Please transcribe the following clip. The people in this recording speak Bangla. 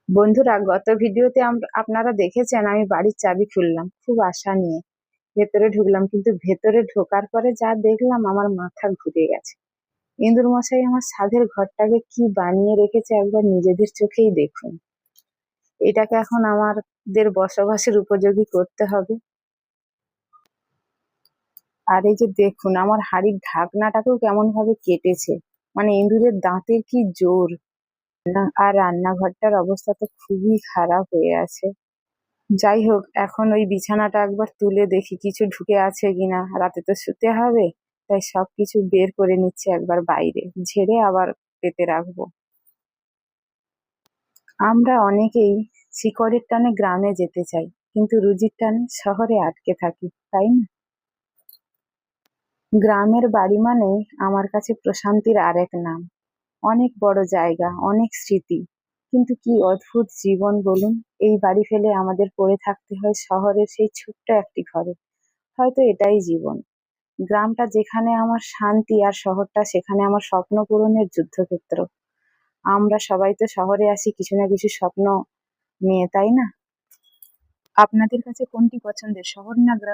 বন্ধুরা, গত ভিডিওতে আপনারা দেখেছেন আমি বাড়ির চাবি খুললাম খুব আশা নিয়ে। ভেতরে ঢুকলাম, কিন্তু ভেতরে ঢোকার পরে যা দেখলাম আমার মাথা ঘুরে গেছে। ইঁদুর মশাই আমার ছাদের ঘরটাকে কি বানিয়ে রেখেছে একবার নিজেদের চোখেই দেখুন। এটাকে এখন আমাদের বসবাসের উপযোগী করতে হবে। আর এই যে দেখুন, আমার হাড়ির ঢাকনাটাকেও কেমন ভাবে কেটেছে, মানে ইঁদুরের দাঁতের কি জোর। আর রান্নাঘরটার অবস্থা তো খুবই খারাপ হয়ে আছে। যাই হোক, এখন ওই বিছানাটা একবার তুলে দেখি কিছু ঢুকে আছে কিনা, রাতে তো শুতে হবে। তাই সবকিছু বের করে নিচ্ছে একবার বাইরে, ঝেড়ে আবার পেতে রাখবো। আমরা অনেকেই শিকড়ের টানে গ্রামে যেতে চাই, কিন্তু রুজির টানে শহরে আটকে থাকি, তাই না? গ্রামের বাড়ি মানে আমার কাছে প্রশান্তির আরেক নাম। অনেক বড় জায়গা, অনেক স্মৃতি, কিন্তু কি অদ্ভুত জীবন বলুন। এই বাড়ি ফেলে আমাদের পড়ে থাকতে হয় শহরের সেই ছোট্ট একটি ঘরে। হয়তো এটাই জীবন। গ্রামটা যেখানে আমার শান্তি, আর শহরটা সেখানে আমার স্বপ্ন পূরণের যুদ্ধক্ষেত্র। আমরা সবাই তো শহরে আসি কিছু না কিছু স্বপ্ন নিয়ে, তাই না? আপনাদের কাছে কোনটি পছন্দের, শহর না গ্রাম?